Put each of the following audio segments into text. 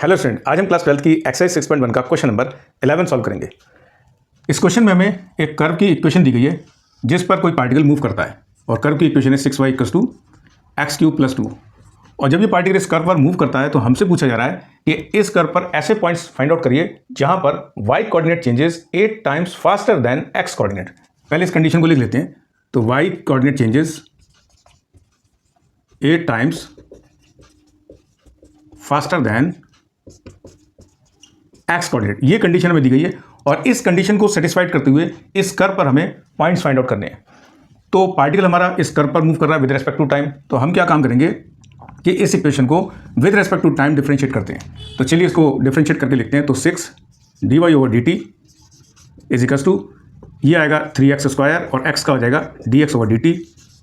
Hello student, आज हम class 12 की एक्सरसाइज 6.1 का क्वेश्चन नंबर 11 सॉल्व करेंगे। इस क्वेश्चन में हमें एक कर्व की इक्वेशन दी गई है जिस पर कोई पार्टिकल मूव करता है और कर्व की इक्वेशन है 6y = x³ + 2। और जब ये पार्टिकल इस कर्व पर मूव करता है तो हमसे पूछा जा रहा है कि इस कर्व पर ऐसे पॉइंट्स फाइंड आउट करिए जहां पर y coordinate changes 8 times faster than x coordinate. पहले इस कंडीशन को लिख लेते हैं। तो y coordinate changes 8 times faster than x coordinate, ये कंडीशन हमें दी गई है और इस कंडीशन को सेटिस्फाइड करते हुए इस कर्व पर हमें पॉइंट्स फाइंड आउट करने हैं। तो पार्टिकल हमारा इस कर्व पर मूव कर रहा है विद रेस्पेक्ट टू टाइम, तो हम क्या काम करेंगे कि इस इक्वेशन को with respect to time differentiate करते हैं। तो चलिए इसको डिफरेंशिएट करके लिखते हैं। तो 6dy/dt = ये आएगा 3x² और x का हो जाएगा dx/dt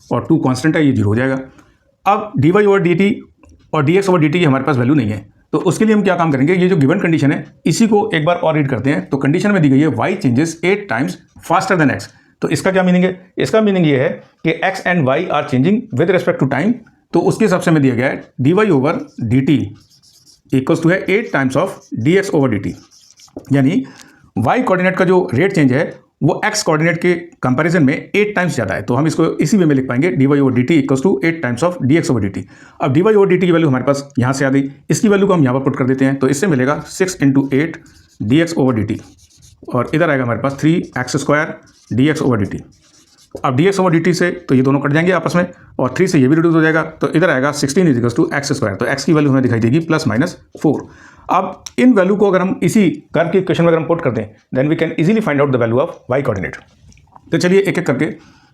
और 2 कांस्टेंट है, ये 0 हो जाएगा। अब dy/dt और dx/dt हमारे पास वैल्यू नहीं है, तो उसके लिए हम क्या काम करेंगे, ये जो गिवन कंडीशन है इसी को एक बार और रीड करते हैं। तो कंडीशन में दी गई है y changes 8 times faster than x। तो इसका क्या मीनिंग है? इसका मीनिंग ये है कि x and y are changing with respect to time. तो उसके हिसाब से हमें दिया गया है dy/dt = 8 टाइम्स ऑफ dx/dt, यानी y कोऑर्डिनेट का जो रेट चेंज है वो x कोऑर्डिनेट के कंपैरिजन में 8 टाइम्स ज़्यादा है। तो हम इसको इसी वे में लिख पाएंगे dy/dt = 8 टाइम्स ऑफ dx/dt। अब dy/dt की वैल्यू हमारे पास यहाँ से आ गई, इसकी वैल्यू को हम यहाँ पर पुट कर देते हैं। तो इससे मिलेगा 6 × 8 dx/dt और इधर आएगा हमारे पास 3x² dx/dt। अब dx/dt से तो ये दोनों कट जाएंगे आपस में और 3 से ये भी रिड्यूस हो जाएगा। तो इधर आएगा 16 = x²। तो x की वैल्यू हमें दिखाई देगी +-4। अब इन वैल्यू को अगर हम इसी कर्व की इक्वेशन में अगर हम पुट कर दें then we can easily find out the value of y coordinate. तो चलिए एक एक करके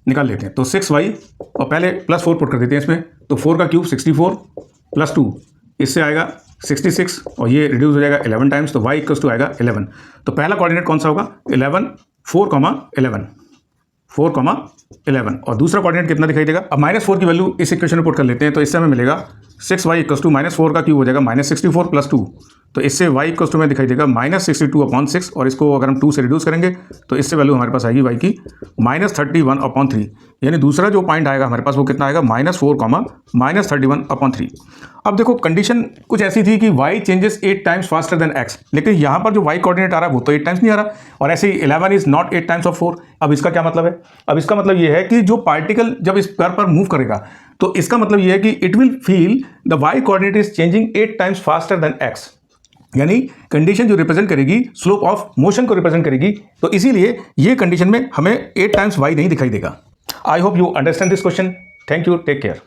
निकाल लेते हैं। तो 6y और पहले +4 पुट कर देते हैं इसमें। तो 4 का क्यूब 64 + 2 इससे आएगा 66 और ये रिड्यूस हो जाएगा 11 टाइम्स। तो y = आएगा 11। तो पहला कोऑर्डिनेट कौन सा होगा? 11 4,11 और दूसरा कोऑर्डिनेट कितना दिखाई देगा? अब -4 की वैल्यू इस इक्वेशन में पुट कर लेते हैं। तो इससे हमें मिलेगा 6y = -4 का क्यूब हो जाएगा -64 + 2। तो इससे y = में दिखाई देगा -62/6 और इसको अगर हम 2 से रिड्यूस करेंगे तो इससे वैल्यू हमारे पास आएगी y की -31/3। यानी दूसरा जो पॉइंट आएगा हमारे पास वो कितना आएगा? -4, -31/3। अब देखो कंडीशन कुछ ऐसी थी कि y changes 8 times faster than x, लेकिन यहाँ पर जो y कोऑर्डिनेट आ रहा है वो तो 8 टाइम्स नहीं आ रहा और ऐसे ही 11 इज नॉट 8 टाइम्स ऑफ 4। अब इसका क्या मतलब है? अब इसका मतलब ये है कि जो पार्टिकल जब इस कर्व पर मूव करेगा तो इसका मतलब ये है कि it will feel the y coordinate is changing 8 times faster than x, यानी कंडीशन जो रिप्रेजेंट करेगी स्लोप ऑफ मोशन को रिप्रेजेंट करेगी। तो इसीलिए ये कंडीशन में हमें 8 टाइम्स y नहीं दिखाई देगा। I hope you understand this question. Thank you, take care.